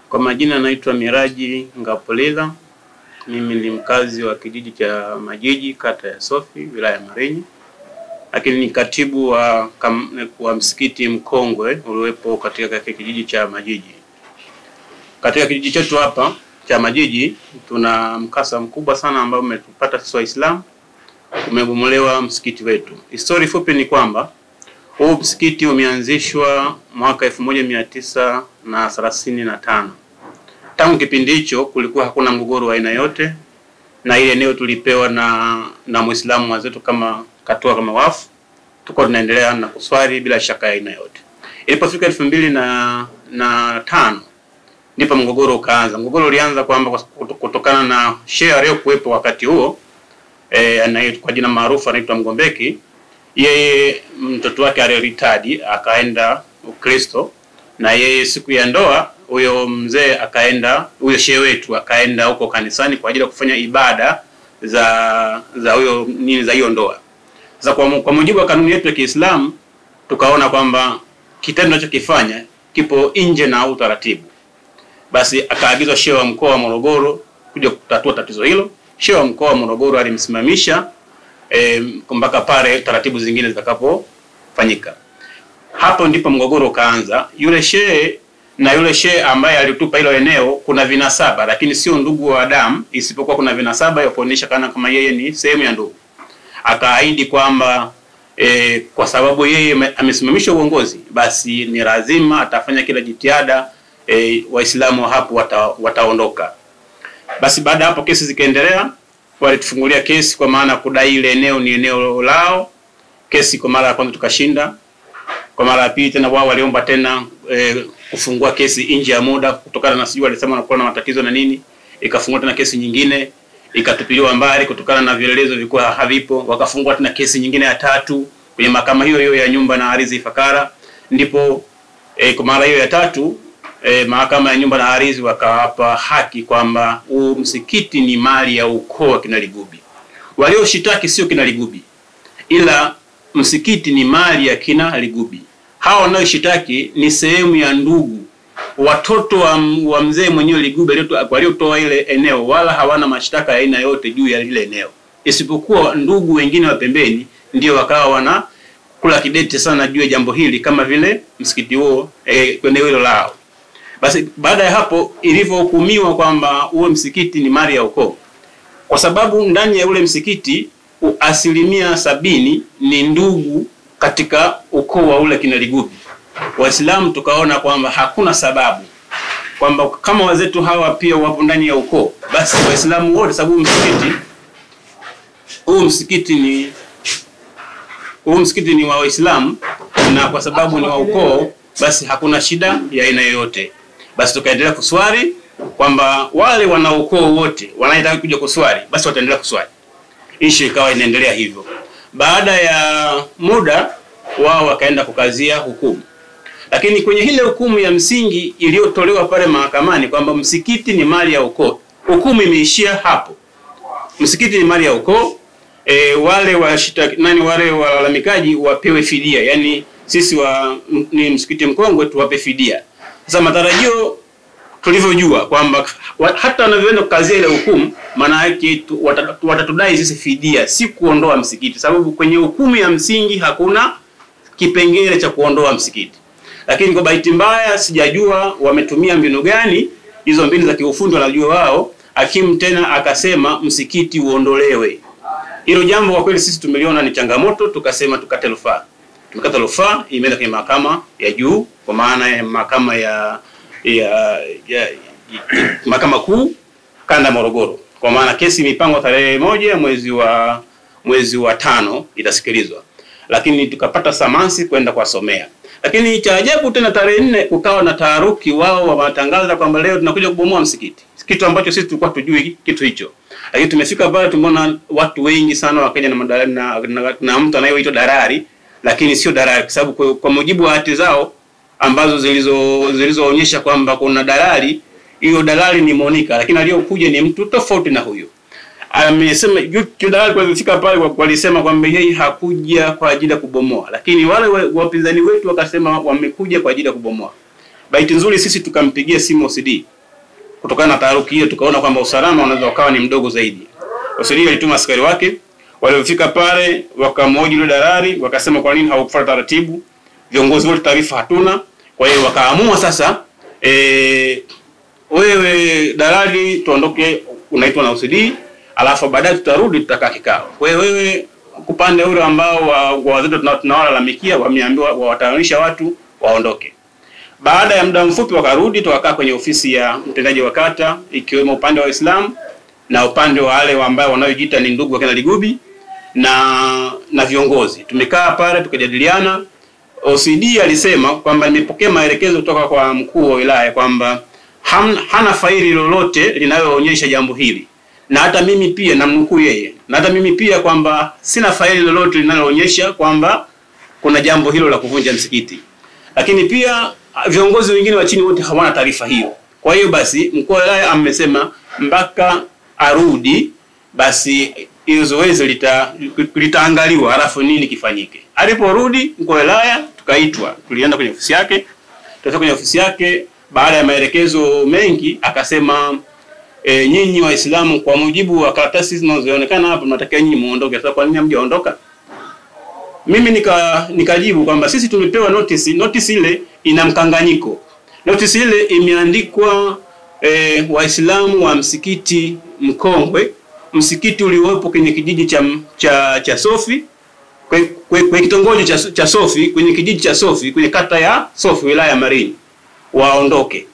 Kwa majina naitwa Miraji Ngapolila. Mimi ni mkazi wa kijiji cha Majiji, kata ya Sofi, wilaya ya Malinyi. Lakini ni katibu wa msikiti mkongwe uliopo katika kijiji cha Majiji. Katika kijiji chetu hapa cha Majiji tuna mkasa mkubwa sana ambao umetupata sisi Waislamu. Umebomolewa msikiti wetu. Historia fupi ni kwamba huu msikiti umeanzishwa mwaka 1935. Tangu kipindi hicho kulikuwa hakuna mgogoro wa aina yote, na ile eneo tulipewa na Muislamu wazetu kama katoa kama wafu. Tuko tunaendelea na kuswali bila shaka ya aina yote. Ilipofika 2005 ndipo mgogoro ukaanza. Mgogoro ulianza kwamba kutokana na shehe aliyokuwepo wakati huo, anaitwa kwa jina maarufu anaitwa Mgombeki. Yeye mtoto wake aliritadi akaenda Ukristo, na yeye siku ya ndoa huyo mzee akaenda, huyo shehe wetu akaenda huko kanisani kwa ajili ya kufanya ibada za hiyo ndoa. Sasa kwa mujibu wa kanuni yetu ya Kiislamu tukaona kwamba kitendo anachokifanya kipo nje na utaratibu. Basi akaagizwa shehe wa mkoa wa Morogoro kuja kutatua tatizo hilo. Shehe wa mkoa wa Morogoro alimsimamisha mpaka pale taratibu zingine zitakapofanyika. Hapo ndipo mgogoro ukaanza. Yule shehe na yule shehe ambaye alitupa hilo eneo kuna vinasaba, lakini sio ndugu wa damu, isipokuwa kuna vinasaba ya kuonyesha kama yeye ni sehemu ya ndugu. Akaahidi kwamba kwa sababu yeye amesimamisha uongozi, basi ni lazima atafanya kila jitihada Waislamu hapo wataondoka. Basi baada hapo kesi zikaendelea, walitufungulia kesi kwa maana kudai ile eneo ni eneo lao. Kesi kwa mara ya kwanza tukashinda. Kwa mara ya pili tena wao waliomba tena kufungua kesi nje ya muda kutokana na sijui walisema wanakuwa na matatizo na nini. Ikafungua tena kesi nyingine, ikatupiliwa mbali kutokana na vielelezo vilikuwa havipo. Wakafungua tena kesi nyingine ya tatu kwenye mahakama hiyo ya nyumba na ardhi Ifakara. Ndipo kwa mara hiyo ya tatu mahakama ya nyumba na ardhi wakawapa haki kwamba huu msikiti ni mali ya ukoo wa kina Ligubi. Walioshitaki sio kina Ligubi, ila msikiti ni mali ya kina Ligubi. Hao wanaoshitaki ni sehemu ya ndugu, watoto wa mzee mwenyewe Ligubi waliotoa ile eneo, wala hawana mashtaka ya aina yote juu ya ile eneo, isipokuwa ndugu wengine wa pembeni ndio wakawa wana kula kidete sana juu ya jambo hili, kama vile msikiti huo kwenye hilo lao. Basi baada ya hapo ilivyohukumiwa kwamba huo msikiti ni mali ya ukoo, kwa sababu ndani ya ule msikiti 70% ni ndugu katika ukoo wa ule kina Ligubi, Waislamu tukaona kwamba hakuna sababu kwamba kama wazetu hawa pia wapo ndani ya ukoo, basi Waislamu wote, sababu msikiti ni wa Waislamu, na kwa sababu ni wa ukoo, basi hakuna shida ya aina yoyote. Basi tukaendelea kuswali kwamba wale wana ukoo wote wanaitaka kuja kuswali, basi wataendelea kuswali. Ishi ikawa inaendelea hivyo. Baada ya muda wao wakaenda kukazia hukumu. Lakini kwenye ile hukumu ya msingi iliyotolewa pale mahakamani kwamba msikiti ni mali ya ukoo, hukumu imeishia hapo. Msikiti ni mali ya ukoo, wale wale walalamikaji wapewe fidia, yani sisi ni msikiti mkongwe tuwape fidia. Sasa matarajio tulivyojua kwamba hata wanavyoenda kukazia ile hukumu, maana yake watatudai sisi fidia, si kuondoa msikiti, sababu kwenye hukumu ya msingi hakuna kipengele cha kuondoa msikiti. Lakini kwa bahati mbaya sijajua wametumia mbinu gani, hizo mbinu za kiufundi wanajua wao. Hakimu tena akasema msikiti uondolewe. Hilo jambo kwa kweli sisi tumeliona ni changamoto, tukasema tukate rufaa. Tukata rufaa, imeenda kwenye mahakama ya juu, kwa maana ya mahakama ya mahakama kuu kanda Morogoro. Kwa maana kesi imepangwa tarehe 1 mwezi wa 5 itasikilizwa. Lakini tukapata samansi kwenda kuwasomea. Lakini cha ajabu tena tarehe 4 kukawa na taharuki, wao wametangaza kwamba leo tunakuja kubomoa msikiti. Kitu ambacho sisi tulikuwa tujui kitu hicho. Lakini tumefika pale tumeona watu wengi sana wakaja na mtu anayeitwa Darari, lakini sio Darari kwa sababu kwa mujibu wa hati zao ambazo zilizoonyesha kwamba kuna dalali, hiyo dalali ni Monica, lakini aliyokuja ni mtu tofauti na huyo. Amesema dalali kwa kufika pale walisema kwamba yeye hakuja kwa ajili ya kubomoa, lakini wale wapinzani wetu wakasema wamekuja kwa ajili ya kubomoa. Bahati nzuri sisi tukampigia simu OCD kutokana na taharuki hiyo tukaona kwamba usalama unaweza ukawa ni mdogo zaidi. OCD alituma askari wake, walifika pale wakamhoji yule dalali, wakasema kwa nini haukufuata taratibu? Viongozi wote taarifa hatuna. Kwa hiyo wakaamua sasa wewe dalali tuondoke, unaitwa na OCD, alafu baadaye tutarudi tutakaa kikao. Kwa hiyo wewe upande ule ambao wazito tunawalalamikia wameambiwa wawatanisha watu waondoke. Baada ya muda mfupi wakarudi, tukakaa kwenye ofisi ya mtendaji wa kata, ikiwemo upande wa Waislamu na upande wa wale ambao wanaojiita ni ndugu wa kina Ligubi na viongozi. Tumekaa pale tukajadiliana. OCD alisema kwamba nimepokea maelekezo kutoka kwa mkuu wa wilaya kwamba hana faili lolote linaloonyesha jambo hili. Na hata mimi pia namnukuu yeye. Na hata mimi pia kwamba sina faili lolote linaloonyesha kwamba kuna jambo hilo la kuvunja msikiti. Lakini pia viongozi wengine wa chini wote hawana taarifa hiyo. Kwa hiyo basi mkuu wa wilaya amesema mpaka arudi basi hizo zoezi litaangaliwa alafu nini kifanyike. Aliporudi mkuu wa wilaya tukaitwa, tulienda kwenye ofisi yake. Tukafika kwenye ofisi yake, baada ya maelekezo mengi akasema nyinyi Waislamu kwa mujibu wa karatasi zinazoonekana hapa mnatakiwa nyinyi muondoke. Sasa kwa nini hamjaondoka? Mimi nikajibu kwamba sisi tulipewa notice. Notice ile ina mkanganyiko. Notice ile imeandikwa Waislamu wa msikiti Mkongwe, msikiti uliopo kwenye kijiji cha Sofi, kwenye kitongoji cha Sofi, kwenye kijiji cha Sofi, kwenye kata ya Sofi, wilaya ya Marini, waondoke.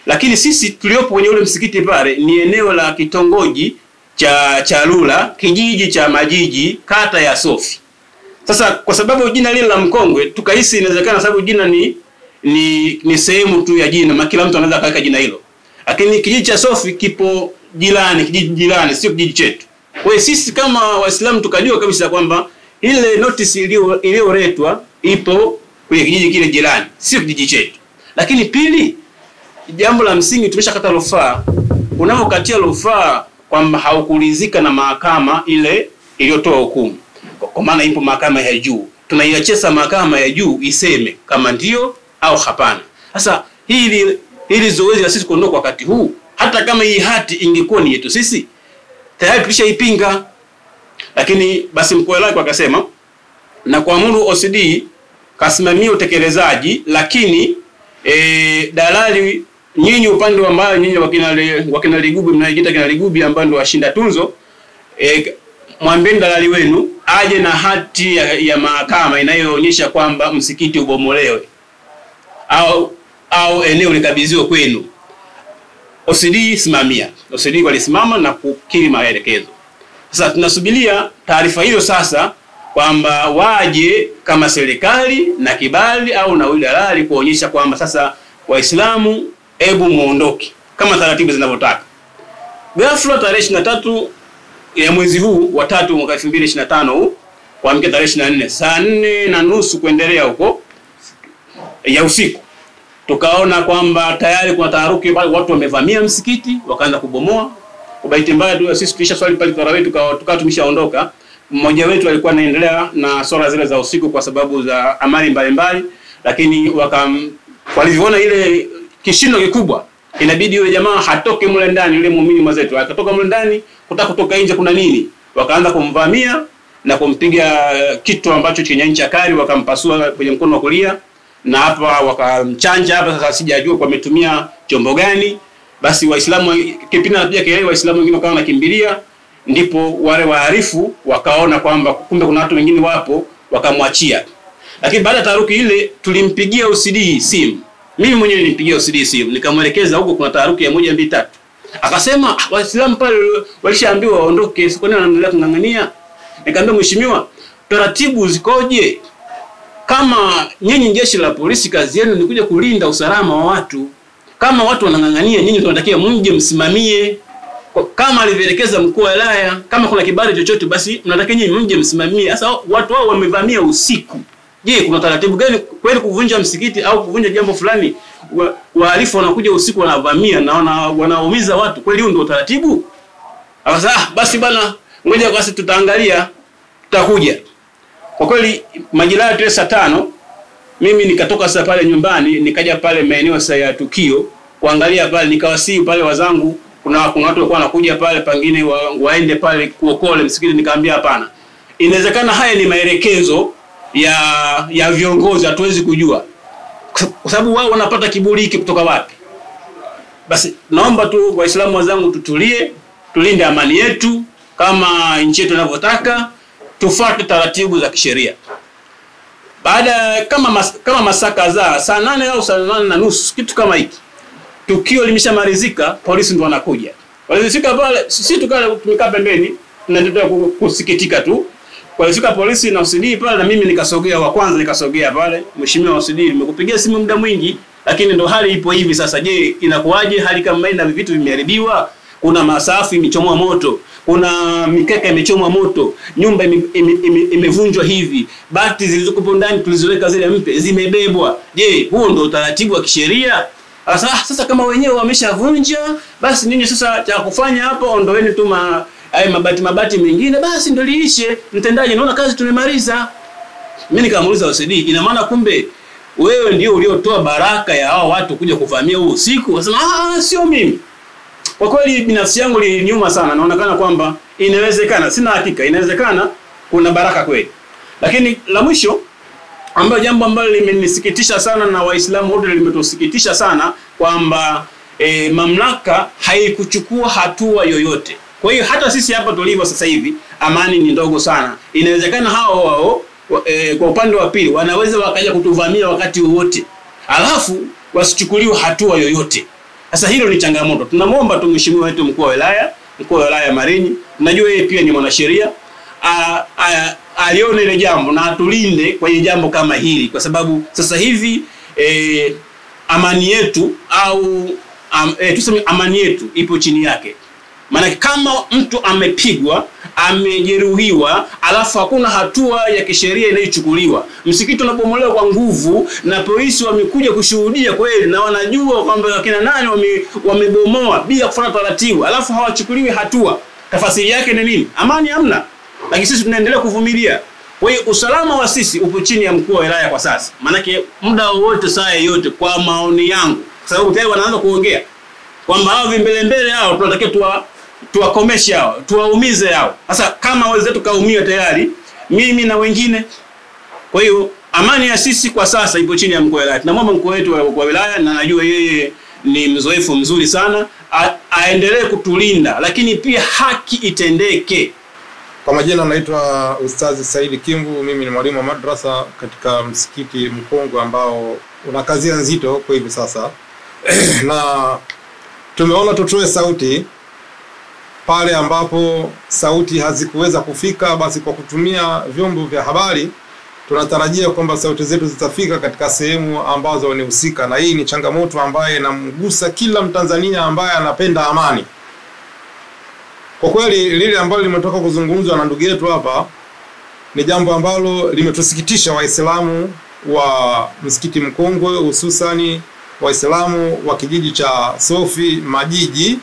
Lakini sisi tuliopo kwenye ule msikiti pale ni eneo la kitongoji cha Lula, kijiji cha Majiji, kata ya Sofi. Sasa kwa sababu jina lile la Mkongwe tukahisi inawezekana sababu jina ni sehemu tu ya jina, kila mtu anaweza kaweka jina hilo. Lakini kijiji cha Sofi kipo jirani, kijiji jirani, sio kijiji chetu. Kwa hiyo sisi kama Waislamu tukajua kabisa kwamba ile notice iliyoletwa ipo kwenye kijiji kile jirani, sio kijiji chetu. Lakini pili, jambo la msingi tumeshakata rufaa. Unapokatia rufaa kwamba haukulizika na mahakama ile iliyotoa hukumu, kwa maana ipo mahakama ya juu, tunaiachia mahakama ya juu iseme kama ndio au hapana. Sasa hili zoezi la sisi kuondoka wakati huu, hata kama hii hati ingekuwa ni yetu sisi tayari tulishaipinga. Lakini basi mkuu wa wilaya akasema na kuamuru OCD kasimamia utekelezaji, lakini dalali nyinyi upande wa mbao nyinyi wakina Ligubi mnajiita kina Ligubi ambao ndio washinda tunzo, mwambieni dalali wenu aje na hati ya mahakama inayoonyesha kwamba msikiti ubomolewe au eneo likabidhiwe kwenu. OCD simamia. OCD walisimama na kukiri maelekezo. Sasa tunasubiria taarifa hiyo sasa kwamba waje kama serikali na kibali au na udalali kuonyesha kwamba sasa Waislamu hebu muondoke kama taratibu zinavyotaka. Ghafla tarehe 23 ya mwezi huu wa 3 mwaka 2025 huu kuamkia tarehe 24 saa 4:30 kuendelea huko ya usiku, tukaona kwamba tayari kuna taharuki, watu wamevamia msikiti wakaanza kubomoa. Kwa bahati mbaya tu sisi tulisha swali pale tarawih tukawa tumeshaondoka. Mmoja wetu alikuwa anaendelea na swala zile za usiku kwa sababu za amali mbalimbali, lakini walivyoona ile kishindo kikubwa inabidi yule jamaa hatoke mule ndani, yule muumini mwenzetu akatoka mule ndani kutaka kutoka nje kuna nini, wakaanza kumvamia na kumpiga kitu ambacho chenye ncha kali, wakampasua kwenye mkono wa kulia na hapa wakamchanja hapa. Sasa sijajua kwa wametumia chombo gani. Basi Waislamu kipindi anapiga kelele, Waislamu wengine wakawa wanakimbilia, ndipo wale waharifu wakaona kwamba kumbe kuna watu wengine wapo, wakamwachia. Lakini baada ya taharuki ile tulimpigia OCD simu. Mimi mwenyewe nilimpigia OCD simu, nikamwelekeza huko kuna taharuki ya 1 2 3. Akasema Waislamu pale walishaambiwa waondoke, siko nini wanaendelea kungangania. Nikamwambia mheshimiwa, taratibu zikoje? Kama nyinyi jeshi la polisi kazi yenu ni kuja kulinda usalama wa watu, kama watu wanangangania nyinyi tunatakiwa mje msimamie kama alivyoelekeza mkuu wa wilaya. Kama kuna kibali chochote basi mnatakiwa nyinyi mje msimamie. Sasa watu wao wamevamia usiku, je, kuna taratibu gani kweli kuvunja msikiti au kuvunja jambo fulani? Wahalifu wanakuja usiku wanavamia na wanaumiza watu, kweli huo ndio taratibu? Akasema basi bana, ngoja basi tutaangalia, tutakuja. Kwa kweli majira ya saa 5 mimi nikatoka sasa pale nyumbani, nikaja pale maeneo sasa ya tukio kuangalia pale, nikawasii pale wazangu, kuna watu walikuwa wanakuja pale pengine waende pale kuokole msikiti, nikamwambia hapana. Inawezekana haya ni maelekezo ya viongozi, hatuwezi kujua. Kwa sababu wao wanapata kiburi hiki kutoka wapi? Basi naomba tu Waislamu wazangu tutulie, tulinde amani yetu kama nchi yetu inavyotaka, tufuate taratibu za kisheria. Baada kama masaa kadhaa, saa 8 au saa 8:30 kitu kama hiki, tukio limeshamalizika, polisi ndio wanakuja. Walifika pale, sisi tumekaa pembeni, tunaendelea kusikitika tu. Walifika polisi na OCD pale, na mimi nikasogea wa kwanza, nikasogea pale. Mheshimiwa OCD, nimekupigia simu muda mwingi, lakini ndo hali ipo hivi sasa. Je, inakuwaje hali kama hii na vitu vimeharibiwa? Kuna masafu imechomwa moto, kuna mikeka imechomwa moto, nyumba imevunjwa hivi, bati zilizokuwa ndani tulizoweka zile mpya zimebebwa. Je, huo ndio utaratibu wa kisheria? Sasa kama wenyewe wameshavunja, basi ninyi sasa cha kufanya hapo, ondoeni tu mabati mengine, basi ndio liishe. Mtendaji, naona kazi tumemaliza. Mimi nikamuuliza OCD, ina maana kumbe wewe ndio uliotoa baraka ya hao watu kuja kuvamia huo usiku? Akasema sio mimi. Kwa kweli binafsi yangu iliniuma sana, naonekana kwamba inawezekana, sina hakika, inawezekana kuna baraka kweli. Lakini la mwisho jambo ambalo limenisikitisha sana na Waislamu wote limetusikitisha sana, kwamba mamlaka haikuchukua hatua yoyote. Kwa hiyo hata sisi hapa tulivyo sasa hivi, amani ni ndogo sana. Inawezekana hao kwa upande wa pili wanaweza wakaja kutuvamia wakati wowote, alafu wasichukuliwe hatua yoyote. Sasa hilo ni changamoto. Tunamwomba tu mheshimiwa wetu mkuu wa wilaya Malinyi, najua yeye pia ni mwanasheria, alione ile jambo na atulinde kwa ile jambo kama hili, kwa sababu sasa hivi amani yetu au tuseme amani yetu ipo chini yake. Maana kama mtu amepigwa, amejeruhiwa, alafu hakuna hatua ya kisheria inayochukuliwa, msikiti unabomolewa kwa nguvu na polisi wamekuja kushuhudia kweli na wanajua kwamba wakina nani wamebomoa bila kufuata taratibu, alafu hawachukuliwi hatua, tafasiri yake ni nini? Amani hamna. Lakini sisi tunaendelea kuvumilia. Kwa hiyo usalama wa sisi upo chini ya mkuu wa wilaya kwa sasa. Maana muda wote, saa yote, kwa maoni yangu, kwa sababu tayari wanaanza kuongea kwamba hao vimbelembele hao tunatakiwa tuwakomeshe hao, tuwaumize hao. Sasa kama wenzetu kaumia tayari, mimi na wengine. Kwa hiyo amani ya sisi kwa sasa ipo chini ya mkuu wa wilaya. Tunamwomba mkuu wetu wa wilaya, na najua yeye ni mzoefu mzuri sana, aendelee kutulinda, lakini pia haki itendeke. Kwa majina naitwa Ustazi Saidi Kimbu, mimi ni mwalimu wa madrasa katika msikiti Mkongwe ambao una kazi nzito kwa hivi sasa. Na tumeona tutoe sauti pale ambapo sauti hazikuweza kufika, basi kwa kutumia vyombo vya habari tunatarajia kwamba sauti zetu zitafika katika sehemu ambazo ni husika, na hii ni changamoto ambayo inamgusa kila Mtanzania ambaye anapenda amani. Kwa kweli lile ambalo limetoka kuzungumzwa na ndugu yetu hapa ni jambo ambalo limetusikitisha Waislamu wa msikiti Mkongwe, hususani Waislamu wa kijiji cha Sofi Majiji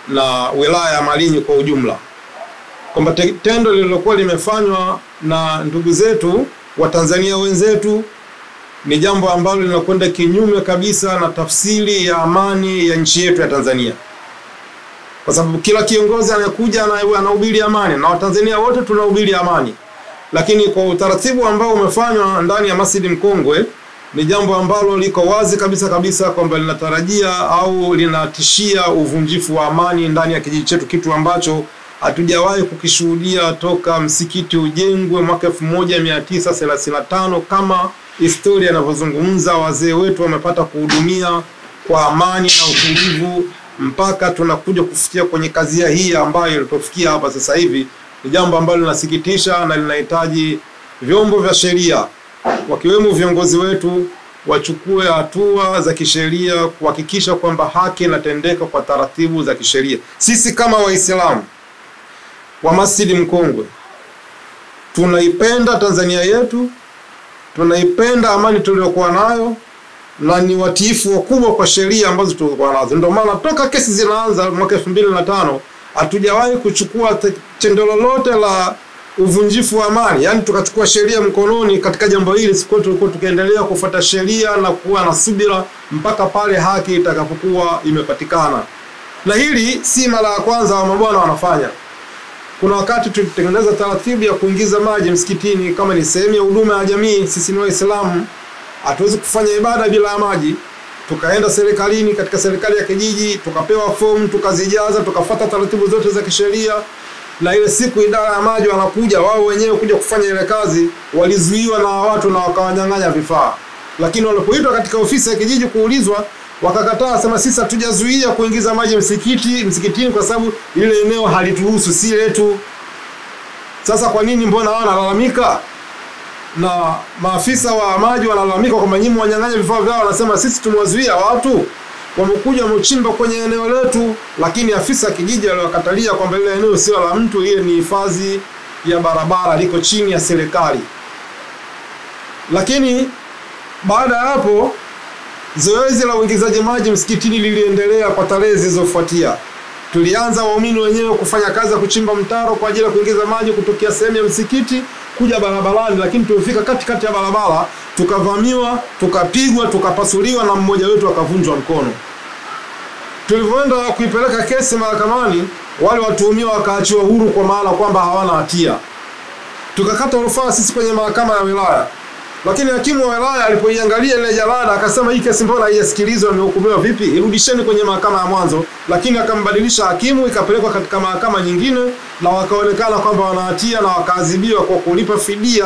na wilaya ya Malinyi kwa ujumla, kwamba tendo lililokuwa limefanywa na ndugu zetu wa Tanzania wenzetu ni jambo ambalo linakwenda kinyume kabisa na tafsiri ya amani ya nchi yetu ya Tanzania. Kwa sababu kila kiongozi anakuja anahubiri amani, na Watanzania wote tunahubiri amani. Lakini kwa utaratibu ambao umefanywa ndani ya Masjid Mkongwe ni jambo ambalo liko wazi kabisa kwamba linatarajia au linatishia uvunjifu wa amani ndani ya kijiji chetu, kitu ambacho hatujawahi kukishuhudia toka msikiti ujengwe mwaka 1935 kama historia inavyozungumza. Wazee wetu wamepata kuhudumia kwa amani na utulivu mpaka tunakuja kufikia kwenye kazi hii ambayo ilitofikia hapa sasa hivi. Ni jambo ambalo linasikitisha na linahitaji vyombo vya sheria, wakiwemo viongozi wetu, wachukue hatua za kisheria kuhakikisha kwamba haki inatendeka kwa taratibu za kisheria. Sisi kama Waislamu wa Masjid Mkongwe tunaipenda Tanzania yetu, tunaipenda amani tuliyokuwa nayo, na ni watiifu wakubwa kwa sheria ambazo tulikuwa nazo. Ndio maana toka kesi zinaanza mwaka 2005 hatujawahi kuchukua tendo lolote la uvunjifu wa amani, yani tukachukua sheria mkononi katika jambo hili. Siku tulikuwa tukiendelea kufuata sheria na kuwa na subira mpaka pale haki itakapokuwa imepatikana. Na hili si mara ya kwanza wa mabwana wanafanya. Kuna wakati tulitengeneza taratibu ya kuingiza maji msikitini kama ni sehemu ya huduma ya jamii. Sisi ni Waislamu, hatuwezi kufanya ibada bila maji. Tukaenda serikalini, katika serikali ya kijiji, tukapewa fomu, tukazijaza, tukafuata taratibu zote za kisheria. Na ile siku idara ya maji wanakuja wao wenyewe kuja kufanya ile kazi, walizuiwa na watu na wakawanyang'anya vifaa. Lakini walipoitwa katika ofisi ya kijiji kuulizwa, wakakataa, sema sisi hatujazuia kuingiza maji msikitini kwa sababu ile eneo halituhusu, si letu. Sasa kwa nini mbona wao wanalalamika? Na maafisa wa maji wanalalamika kwamba nyinyi wanyang'anya vifaa vyao, wanasema sisi tumewazuia watu wamekuja wamechimba kwenye eneo letu. Lakini afisa kijiji aliwakatalia kwamba ile eneo sio la mtu, ile ni hifadhi ya barabara, liko chini ya serikali. Lakini baada ya hapo zoezi la uingizaji maji msikitini liliendelea kwa tarehe zilizofuatia. Tulianza waumini wenyewe kufanya kazi ya kuchimba mtaro kwa ajili ya kuingiza maji kutokea sehemu ya msikiti kuja barabarani, lakini tulifika katikati ya barabara tukavamiwa, tukapigwa, tukapasuliwa na mmoja wetu akavunjwa mkono. Tulivyoenda kuipeleka kesi mahakamani, wale watuhumiwa wakaachiwa huru kwa maana kwamba hawana hatia. Tukakata rufaa sisi kwenye mahakama ya wilaya. Lakini hakimu wa wilaya alipoiangalia ile jalada akasema hii kesi mbona haijasikilizwa, imehukumiwa vipi? Irudisheni kwenye mahakama ya mwanzo. Lakini akambadilisha hakimu, ikapelekwa katika mahakama nyingine na wakaonekana kwamba wana hatia na wakaadhibiwa kwa kulipa fidia,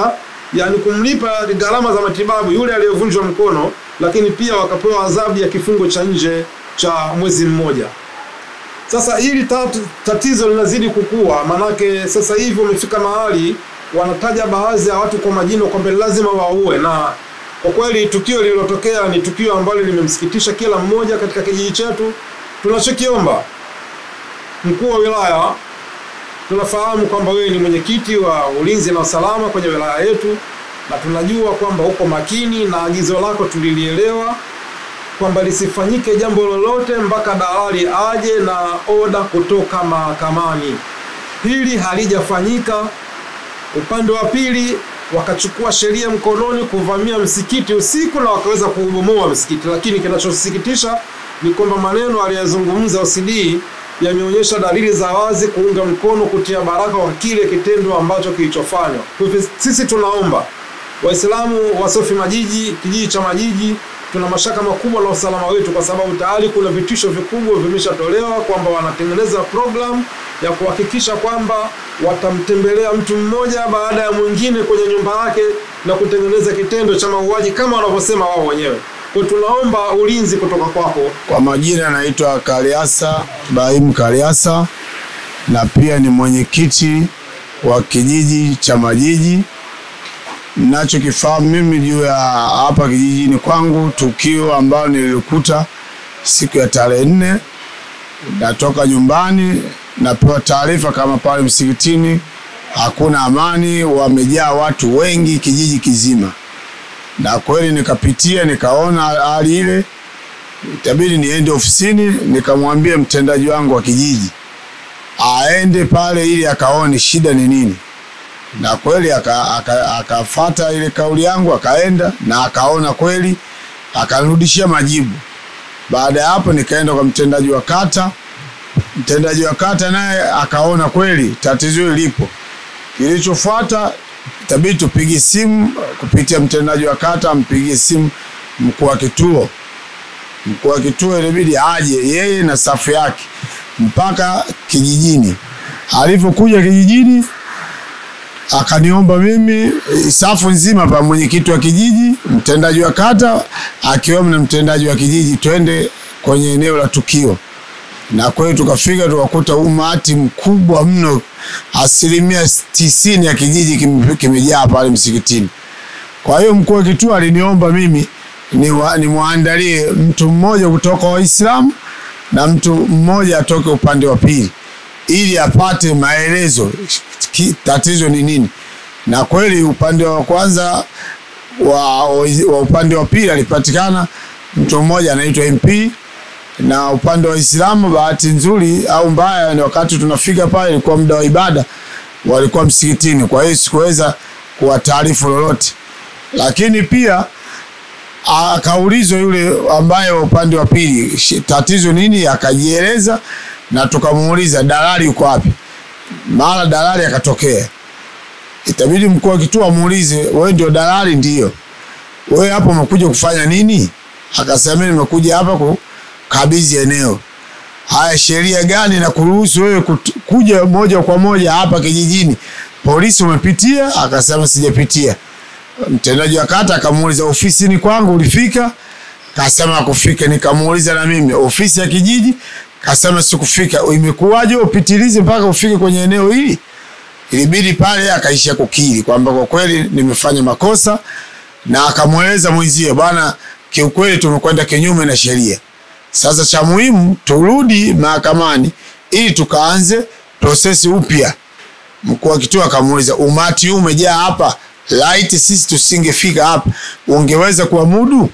yani kumlipa gharama za matibabu yule aliyevunjwa mkono, lakini pia wakapewa adhabu ya kifungo cha nje cha mwezi mmoja. Sasa hili tatizo linazidi kukua, manake sasa hivi umefika mahali wanataja baadhi ya watu kwa majina kwamba lazima waue. Na kwa kweli tukio lililotokea ni tukio ambalo limemsikitisha kila mmoja katika kijiji chetu. Tunachokiomba mkuu wa wilaya, tunafahamu kwamba wewe ni mwenyekiti wa ulinzi na usalama kwenye wilaya yetu, na tunajua kwamba uko makini na agizo lako tulilielewa kwamba lisifanyike jambo lolote mpaka dalali aje na oda kutoka mahakamani. Hili halijafanyika. Upande wa pili wakachukua sheria mkononi kuvamia msikiti usiku na wakaweza kuubomoa msikiti. Lakini kinachosikitisha ni kwamba maneno aliyozungumza OCD yameonyesha dalili za wazi kuunga mkono kutia baraka kwa kile kitendo ambacho kilichofanywa. Sisi tunaomba Waislamu wa Sofi Majiji, kijiji cha Majiji, tuna mashaka makubwa na usalama wetu kwa sababu tayari kuna vitisho vikubwa vimeshatolewa kwamba wanatengeneza program ya kuhakikisha kwamba watamtembelea mtu mmoja baada ya mwingine kwenye nyumba yake na kutengeneza kitendo cha mauaji kama wanavyosema wao wenyewe. Kwa tunaomba ulinzi kutoka kwako. Kwa majina naitwa Kaliasa Ibrahim Kaliasa, na pia ni mwenyekiti wa kijiji cha Majiji. Ninachokifahamu mimi juu ya hapa kijijini kwangu, tukio ambalo nilikuta siku ya tarehe 4, natoka nyumbani napewa taarifa kama pale msikitini hakuna amani, wamejaa watu wengi kijiji kizima. Na kweli nikapitia nikaona hali ile, itabidi niende ofisini nikamwambia mtendaji wangu wa kijiji aende pale ili akaone shida ni nini. Na kweli akafuata ile kauli yangu, akaenda na akaona kweli, akanirudishia majibu. Baada ya hapo nikaenda kwa mtendaji wa kata. Mtendaji wa kata naye akaona kweli tatizo lipo. Kilichofuata itabidi tupige simu kupitia mtendaji wa kata, ampigie simu mkuu wa kituo. Mkuu wa kituo ilibidi aje yeye na safu yake mpaka kijijini. Alipokuja kijijini akaniomba mimi safu nzima pa mwenyekiti wa kijiji, mtendaji wa kata akiwemo na mtendaji wa kijiji twende kwenye eneo la tukio. Na kweli tukafika tukakuta umati mkubwa mno, 90% ya kijiji kimejaa pale msikitini. Kwa hiyo mkuu wa kituo aliniomba mimi nimwandalie mtu mmoja kutoka Waislamu na mtu mmoja atoke upande wa pili ili apate maelezo tatizo ni nini. Na kweli upande wa kwanza wa upande wa pili alipatikana mtu mmoja anaitwa MP, na upande wa Waislamu bahati nzuri au mbaya ni wakati tunafika pale ilikuwa muda wa ibada, walikuwa msikitini, kwa hiyo sikuweza kuwataarifu lolote. Lakini pia akaulizwa yule ambaye upande wa pili tatizo nini, akajieleza na tukamuuliza dalali yuko wapi. Mara dalali akatokea, itabidi mkuu wa kituo amuulize, wewe ndio dalali? Ndio. Wewe hapo umekuja kufanya nini? Akasema nimekuja hapa kukabidhi eneo. Haya, sheria gani na kuruhusu wewe kuja moja kwa moja hapa kijijini? Polisi umepitia? Akasema sijapitia. Mtendaji wa kata akamuuliza, ofisini kwangu ulifika? Akasema kufika. Nikamuuliza na mimi, ofisi ya kijiji? Akasema sikufika. Imekuwaje upitilize mpaka ufike kwenye eneo hili? Ilibidi pale akaishia kukiri kwamba kwa kweli nimefanya makosa, na akamweleza mwenzie, bwana, kiukweli tumekwenda kinyume na sheria. Sasa cha muhimu turudi mahakamani ili tukaanze prosesi upya. Mkuu wa kituo akamuuliza, umati umejaa hapa, laiti sisi tusingefika hapa, ungeweza kuamudu?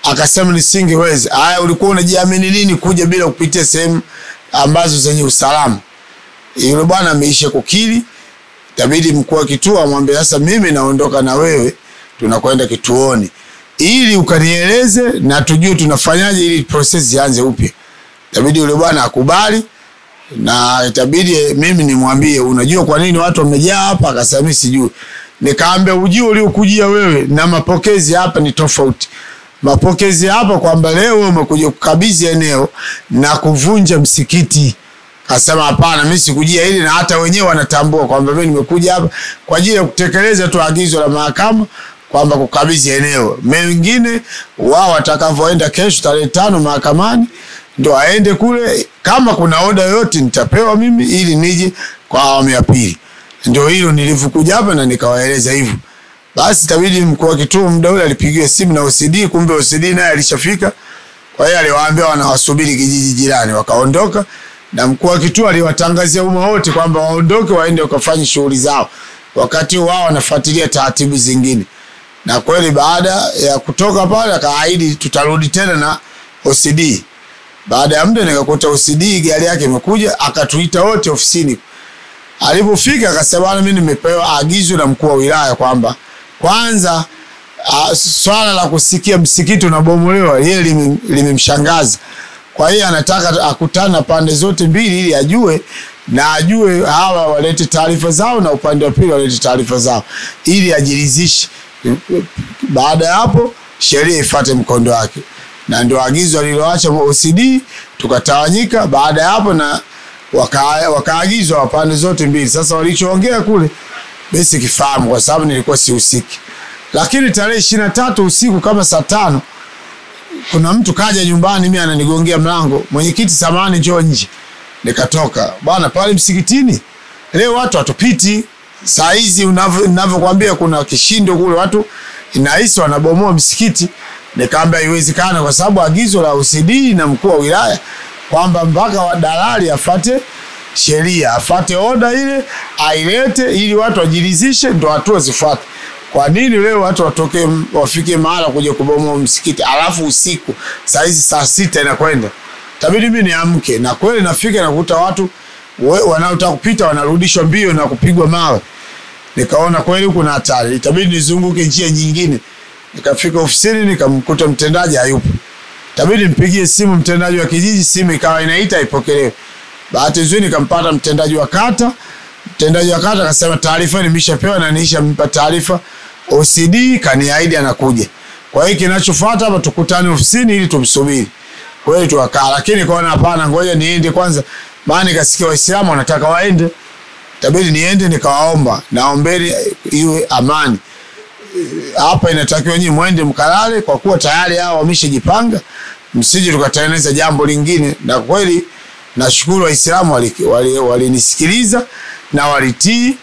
Akasema nisingeweza. Haya, ulikuwa unajiamini nini kuja bila kupitia sehemu ambazo zenye usalama? Yule bwana ameisha kukiri. Itabidi mkuu wa kituo amwambie, sasa mimi naondoka na wewe, tunakwenda kituoni ili ukanieleze na tujue tunafanyaje ili process ianze upya. Itabidi yule bwana akubali, na itabidi mimi nimwambie, unajua kwa nini watu wamejaa hapa? Akasema mimi sijui. Nikaambia ujio uliokujia wewe na mapokezi hapa ni tofauti. Mapokezi hapa kwamba leo umekuja kukabidhi eneo na kuvunja msikiti. Akasema hapana, mimi sikujia hili, na hata wenyewe wanatambua kwamba mimi nimekuja hapa kwa ajili ya kutekeleza tu agizo la mahakama kwamba kukabidhi eneo. Mengine wao watakavyoenda kesho tarehe 5 mahakamani ndio aende kule, kama kuna oda yote nitapewa mimi ili nije kwa awamu ya pili. Ndio hilo nilivyokuja hapa na nikawaeleza hivyo. Basi itabidi mkuu wa kituo muda ule alipigiwa simu na OCD, kumbe OCD naye alishafika. Kwa hiyo aliwaambia wanawasubiri kijiji jirani, wakaondoka, na mkuu wa kituo aliwatangazia umma wote kwamba waondoke waende wakafanye shughuli zao, wakati wao wanafuatilia taratibu zingine. Na kweli baada ya kutoka pale akaahidi tutarudi tena na OCD. Baada ya muda nikakuta OCD gari yake imekuja, akatuita wote ofisini. Alipofika akasema mimi nimepewa agizo na mkuu wa wilaya kwamba kwanza swala la kusikia msikiti unabomolewa yeye limemshangaza. Kwa hiyo anataka akutane pande zote mbili ili ajue, na ajue hawa walete taarifa zao na upande wa pili walete taarifa zao ili ajiridhishe. Baada ya hapo sheria ifuate mkondo wake, na ndio agizo aliloacha OCD. Tukatawanyika baada ya hapo, na wakaagizwa pande zote mbili. Sasa walichoongea kule basi kifahamu kwa sababu nilikuwa sihusiki. Lakini tarehe 23 usiku kama saa 5 kuna mtu kaja nyumbani, mimi ananigongea mlango, mwenyekiti samani njoo nje. Nikatoka, bwana pale msikitini leo watu watupiti. Saa hizi ninavyokuambia kuna kishindo kule, watu inahisi wanabomoa msikiti. Nikaambia haiwezekana kwa sababu agizo la OCD na mkuu wa wilaya kwamba mpaka wa dalali afate sheria, afate oda ile ailete ili watu wajiridhishe ndio hatua zifuate. Kwa nini leo watu watoke wafike mahala kuja kubomoa msikiti alafu usiku saa hizi saa 6 inakwenda? Tabidi mimi niamke, na kweli nafika nakuta watu wanaotaka kupita wanarudishwa mbio na kupigwa mawe. Nikaona kweli kuna hatari, itabidi nizunguke njia nyingine. Nikafika ofisini nikamkuta mtendaji hayupo. Itabidi mpigie simu mtendaji wa kijiji, simu ikawa inaita ipokelewe. Bahati nzuri nikampata mtendaji wa kata. Mtendaji wa kata akasema taarifa nimeshapewa na nishampa taarifa OCD, kaniahidi anakuja. Kwa hiyo kinachofuata hapa tukutane ofisini ili tumsubiri. Kwa hiyo tukakaa, lakini kaona hapana, ngoja niende kwanza, maana nikasikia Waislamu wanataka waende. Itabidi niende nikawaomba, naombeni iwe amani. Hapa inatakiwa nyinyi muende mkalale kwa kuwa tayari hao wameshajipanga, msije tukatengeneza jambo lingine. Na kweli nashukuru Waislamu walinisikiliza na walitii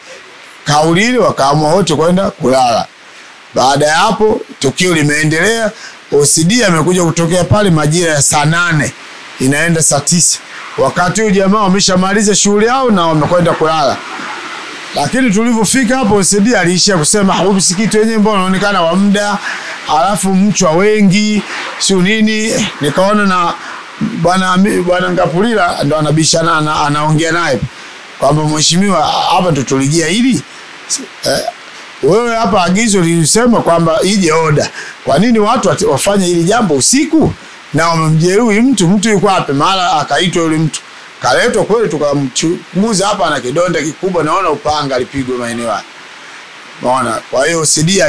kauli ile, wakaamua wote kwenda kulala. Baada ya hapo tukio limeendelea. OCD amekuja kutokea pale majira ya saa 8 inaenda saa 9. Wakati huo jamaa wameshamaliza shughuli yao na wamekwenda kulala. Lakini tulipofika hapo OCD aliishia kusema huu msikiti wenyewe mbona unaonekana wa muda, alafu mchwa wengi, sio nini. Nikaona na bwana Ngapulila ndo anabishana anaongea naye. kwamba mheshimiwa, hapa tutulijia hili wewe hapa agizo lilisema kwamba ije oda. Kwa nini watu wafanye hili jambo usiku na wamemjeruhi mtu yuko hapa? Mara akaitwa yule mtu, kaletwa kweli, tukamchunguza hapa na kidonda kikubwa, naona upanga alipigwa maeneo haya. Unaona? Kwa hiyo OCD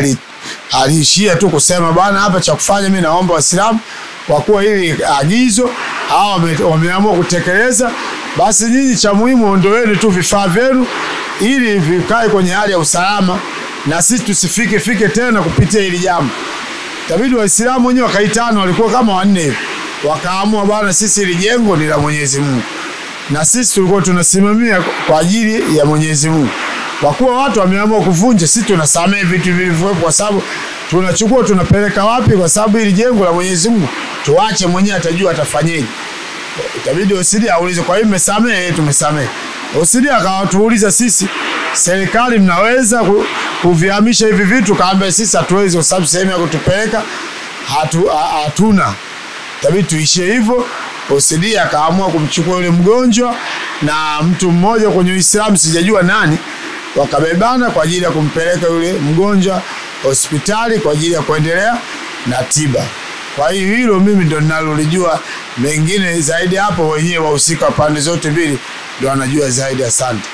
aliishia tu kusema bwana, hapa cha kufanya mimi naomba Waislamu kwa kuwa hili agizo hao wameamua kutekeleza, basi nyinyi cha muhimu ondoeni tu vifaa vyenu ili vikae kwenye hali ya usalama na sisi tusifike tena kupitia hili jambo. Tabidi Waislamu wenyewe wakaitana, walikuwa kama 4 hivi. Wakaamua bwana, sisi hili jengo ni la Mwenyezi Mungu na sisi tulikuwa tunasimamia kwa ajili ya Mwenyezi Mungu. Kwa kuwa watu wameamua kuvunja, sisi tunasamehe vitu vilivyopo, kwa sababu tunachukua tunapeleka wapi, kwa sababu hili jengo la Mwenyezi Mungu tuache mwenyewe atajua atafanyaje. Itabidi OCD aulize, kwa hiyo mmesamehe? Tumesamehe. OCD akawatuuliza sisi, serikali mnaweza kuvihamisha hivi vitu? Kaambia sisi hatuwezi, kwa sababu sehemu ya kutupeleka hatuna, itabidi tuishie hivyo. OCD akaamua kumchukua yule mgonjwa na mtu mmoja kwenye Uislamu sijajua nani, wakabebana kwa ajili ya kumpeleka yule mgonjwa hospitali kwa ajili ya kuendelea na tiba. Kwa hiyo hilo mimi ndo ninalolijua, mengine zaidi hapo wenyewe wahusika pande zote mbili ndo wanajua zaidi. Asante.